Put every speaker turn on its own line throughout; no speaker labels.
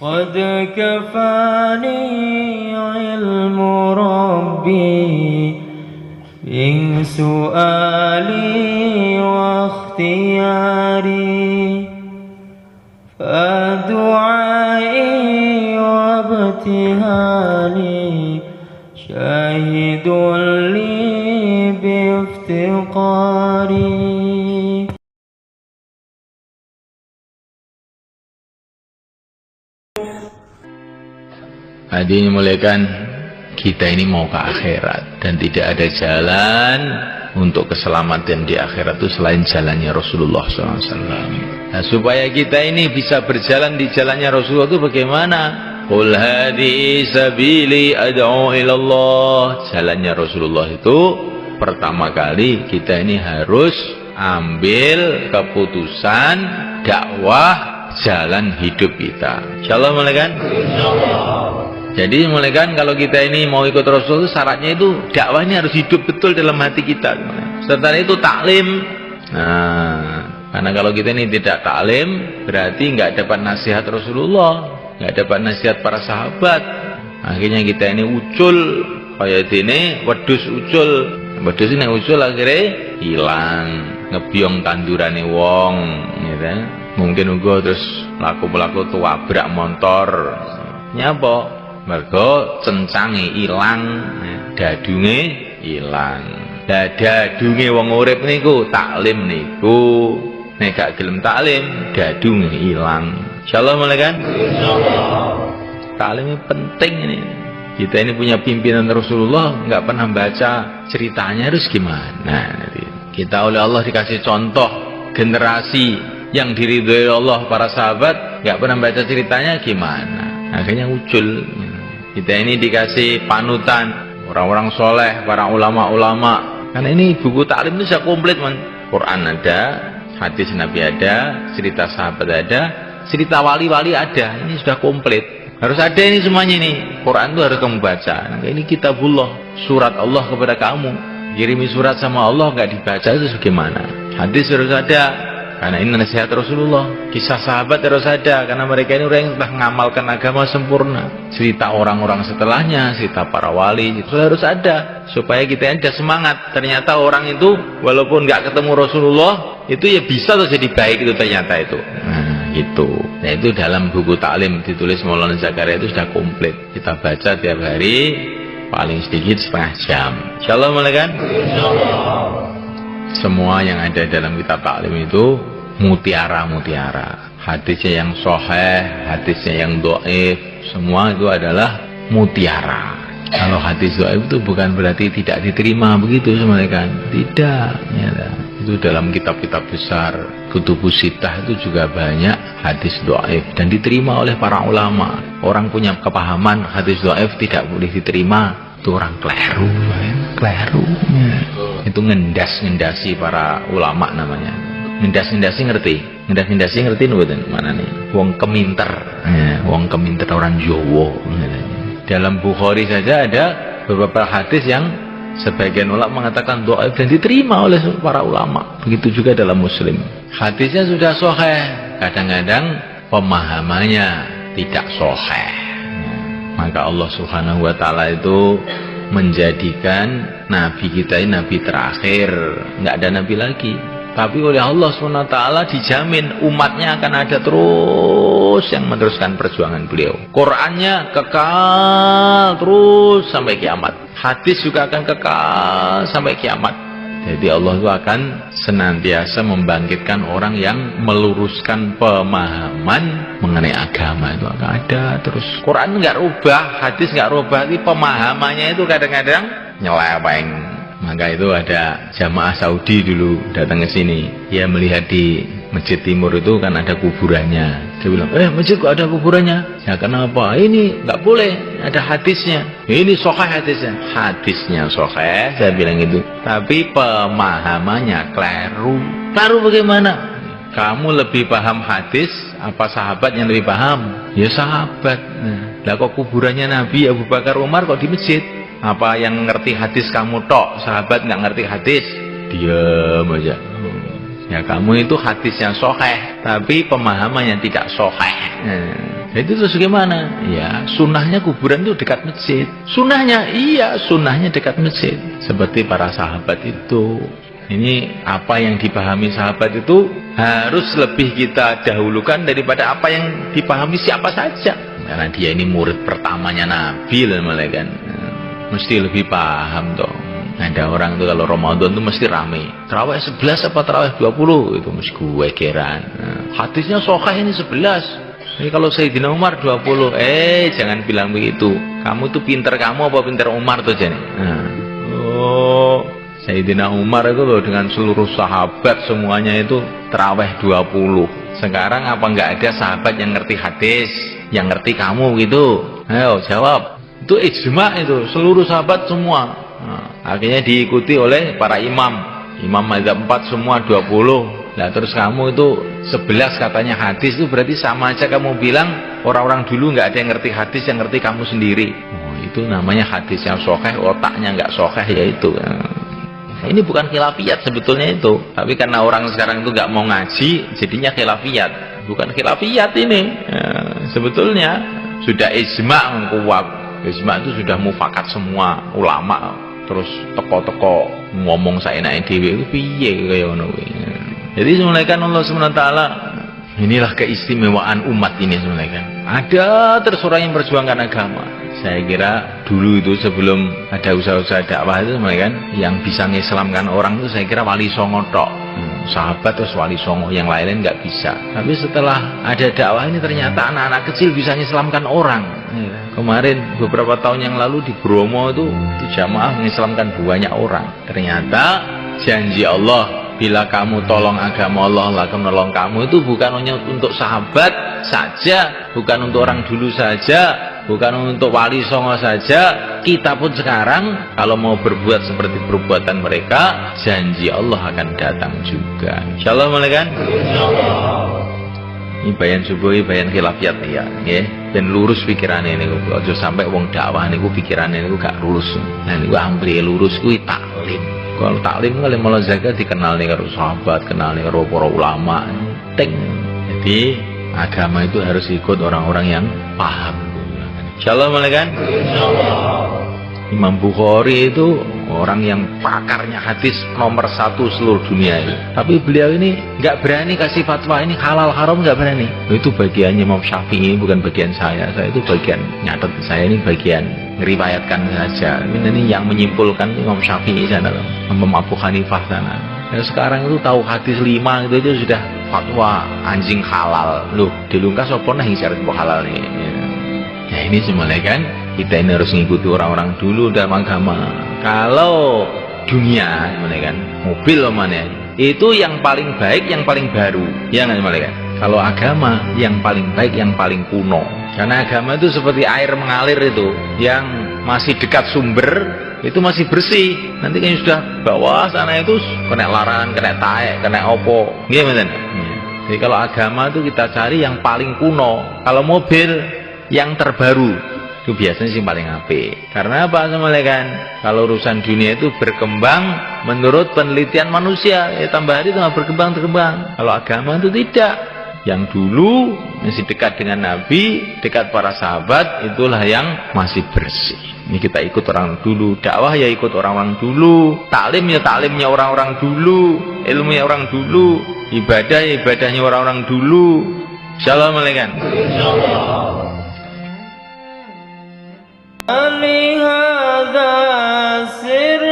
قد كفاني علم ربي من سؤالي واختياري فدعائي وابتهالي شاهد لي بافتقاري.
Hadirin muliakan, kita ini mau ke akhirat dan tidak ada jalan untuk keselamatan di akhirat itu selain jalannya Rasulullah SAW. Nah, supaya kita ini bisa berjalan di jalannya Rasulullah itu bagaimana? Qul hadhihi sabili ad'u ilallah. Jalannya Rasulullah itu pertama kali kita ini harus ambil keputusan dakwah jalan hidup kita. Insyaallah muliakan. Jadi mulai kan kalau kita ini mau ikut Rasul itu syaratnya itu dakwahnya harus hidup betul dalam hati kita. Setelah itu taklim. Nah, karena kalau kita ini tidak taklim berarti nggak dapat nasihat Rasulullah, nggak dapat nasihat para sahabat. Akhirnya kita ini ucul kayak ini, wedus ucul, wedus ini ucul akhirnya hilang, ngebiong tandurane wong, gitu. Mungkin juga terus laku-laku tuabrak motor, nyapa? Mergo cencange ilang, dadunge ilang. Dadunge wong urip niku taklim niku. Nek gak gelem taklim, dadunge ilang. Insyaallah mulai kan? Insyaallah. Taklim penting ini. Kita ini punya pimpinan Rasulullah, nggak pernah baca ceritanya harus gimana. Kita oleh Allah dikasih contoh generasi yang diridhoi Allah, para sahabat nggak pernah baca ceritanya gimana. Akhirnya muncul. Kita ini dikasih panutan orang-orang soleh, para ulama-ulama. Karena ini buku taklim itu sudah komplit, man. Quran ada, hadis Nabi ada, cerita sahabat ada, cerita wali-wali ada. Ini sudah komplit. Harus ada ini semuanya ini. Quran itu harus kamu baca. Nah, ini kitabullah, surat Allah kepada kamu. Kirimi surat sama Allah nggak dibaca itu bagaimana? Hadis harus ada. Karena ini nasihat Rasulullah. Kisah sahabat harus ada, karena mereka ini orang yang telah mengamalkan agama sempurna. Cerita orang-orang setelahnya, cerita para wali, itu harus ada supaya kita ada semangat. Ternyata orang itu walaupun nggak ketemu Rasulullah itu ya bisa tuh jadi baik itu ternyata itu. Nah itu. Nah itu dalam buku taklim ditulis Maulana Zakaria itu sudah komplit. Kita baca tiap hari paling sedikit setengah jam. Insyaallah mulai kan? Insyaallah. Semua yang ada dalam kitab taklim itu mutiara-mutiara. Hadisnya yang sahih, hadisnya yang dhaif, semua itu adalah mutiara. Kalau hadis dhaif itu bukan berarti tidak diterima begitu sebenarnya kan? Tidak, ya. Itu dalam kitab-kitab besar Kutubus Sittah itu juga banyak hadis dhaif dan diterima oleh para ulama. Orang punya kepahaman hadis dhaif tidak boleh diterima, itu orang keliru, keliru. Itu ngendasi para ulama namanya. Ngendasi ngerti? Ngendasi ngerti mboten? Mana nih? Wong keminter. Ya, wong keminter orang Jawa. Dalam Bukhari saja ada beberapa hadis yang sebagian ulama mengatakan dhaif dan diterima oleh para ulama. Begitu juga dalam Muslim. Hadisnya sudah sahih, kadang-kadang pemahamannya tidak sahih. Maka Allah Subhanahu wa taala itu menjadikan nabi kita ini nabi terakhir, nggak ada nabi lagi. Tapi oleh Allah Subhanahu wa taala dijamin umatnya akan ada terus yang meneruskan perjuangan beliau. Qurannya kekal terus sampai kiamat. Hadis juga akan kekal sampai kiamat. Jadi Allah itu akan senantiasa membangkitkan orang yang meluruskan pemahaman mengenai agama itu akan ada terus. Quran nggak rubah, hadis nggak rubah, tapi pemahamannya itu kadang-kadang nyeleweng. Maka itu ada jamaah Saudi dulu datang ke sini. Dia melihat di Masjid Timur itu kan ada kuburannya. Dia bilang, masjid kok ada kuburannya? Ya kenapa? Ini nggak boleh, ada hadisnya. Ini sahih hadisnya. Hadisnya sahih, saya bilang itu. Tapi pemahamannya keliru. Keliru bagaimana? Kamu lebih paham hadis apa sahabat yang lebih paham? Ya sahabat. Lah kok kuburannya Nabi Abu Bakar Umar kok di masjid? Apa yang ngerti hadis kamu tok, sahabat nggak ngerti hadis? Diam aja. Ya kamu itu hadisnya sahih, tapi pemahamannya tidak sahih. Itu terus gimana? Ya, sunnahnya kuburan itu dekat masjid. Sunnahnya, iya, sunnahnya dekat masjid. Seperti para sahabat itu. Ini apa yang dipahami sahabat itu harus lebih kita dahulukan daripada apa yang dipahami siapa saja. Karena dia ini murid pertamanya Nabi lah, kan. Mesti lebih paham toh. Ada orang tuh kalau Ramadan tuh mesti rame. Tarawih 11 apa tarawih 20 itu mesti gue keran. Hadisnya sahih ini 11. Ini kalau Sayyidina Umar 20. Jangan bilang begitu. Kamu tuh pinter kamu apa pinter Umar tuh jadi. Sayyidina Umar itu loh dengan seluruh sahabat semuanya itu tarawih 20. Sekarang apa enggak ada sahabat yang ngerti hadis, yang ngerti kamu gitu? Ayo jawab. Itu ijma itu, seluruh sahabat semua. Akhirnya diikuti oleh para imam mazhab 4 semua 20. Nah terus kamu itu 11 katanya hadis, itu berarti sama aja kamu bilang orang-orang dulu nggak ada yang ngerti hadis, yang ngerti kamu sendiri. Itu namanya hadis yang sahih, otaknya nggak sahih ya itu. Ini bukan khilafiyat sebetulnya itu, tapi karena orang sekarang itu nggak mau ngaji jadinya khilafiyat. Bukan khilafiyat ini, sebetulnya sudah ijma kuat. Ijma itu sudah mufakat semua ulama. Terus teko-teko ngomong saenake dhewe itu piye kaya ngono kuwi. Jadi sebenarnya Allah SWT, inilah keistimewaan umat ini sebenarnya. Ada terus orang yang memperjuangkan agama. Saya kira dulu itu sebelum ada usaha-usaha dakwah itu sebenarnya kan, yang bisa mengislamkan orang itu saya kira Wali Songo tok. Sahabat terus Wali Songo, yang lain-lain nggak bisa. Tapi setelah ada dakwah ini ternyata anak-anak kecil bisa mengislamkan orang. Kemarin beberapa tahun yang lalu di Bromo itu jamaah mengislamkan banyak orang. Ternyata janji Allah, bila kamu tolong agama Allah akan menolong kamu, itu bukan hanya untuk sahabat saja, bukan untuk orang dulu saja, bukan untuk Wali Songo saja. Kita pun sekarang kalau mau berbuat seperti perbuatan mereka, janji Allah akan datang juga. Insyaallah kan? Ini bayan subuh, bayan khilafiyat ya, dan lurus pikirannya ini. Aja sampai wong dakwah niku pikirannya niku gak lurus. Nah niku ambil lurus kuwi taklim. Kalau taklim kali malah zakat dikenal nih karo sahabat, kenal nih karo para ulama. Jadi agama itu harus ikut orang-orang yang paham. Insyaallah kan? Imam Bukhari itu orang yang pakarnya hadis nomor 1 seluruh dunia ini. Tapi beliau ini nggak berani kasih fatwa ini halal haram, nggak berani. Itu bagiannya Imam Syafi'i, bukan bagian saya. Saya itu bagian nyatet, saya ini bagian meriwayatkan saja. Ini yang menyimpulkan Imam Syafi'i sana, Imam Abu Hanifah sana. Ya, sekarang itu tahu hadis 5 itu sudah fatwa anjing halal. Loh, dilungkas apa nah syarat halal ini. Ya ini semuanya kan, kita ini harus mengikuti orang-orang dulu dalam agama. Kalau dunia kan, mobil mana itu yang paling baik, yang paling baru, ya nggak kan? Kalau agama yang paling baik, yang paling kuno. Karena agama itu seperti air mengalir itu, yang masih dekat sumber itu masih bersih. Nanti kan sudah bawah sana itu kena larangan, kena taek, kena opo, gimana? Jadi kalau agama itu kita cari yang paling kuno. Kalau mobil yang terbaru itu biasanya sih paling apik. Karena apa semuanya kan? Kalau urusan dunia itu berkembang menurut penelitian manusia, ya tambah hari tambah berkembang. Kalau agama itu tidak. Yang dulu masih dekat dengan Nabi, dekat para sahabat, itulah yang masih bersih. Ini kita ikut orang dulu, dakwah ya ikut orang-orang dulu, taklim ya taklimnya orang-orang dulu, ilmu ya orang dulu, ibadah ya ibadahnya orang-orang dulu. Assalamualaikum.
لهذا سر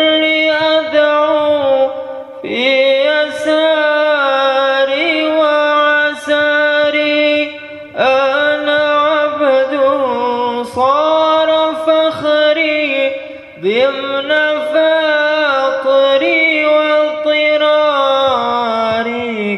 أدعو في يساري وعساري أنا عبد صار فخري ضمن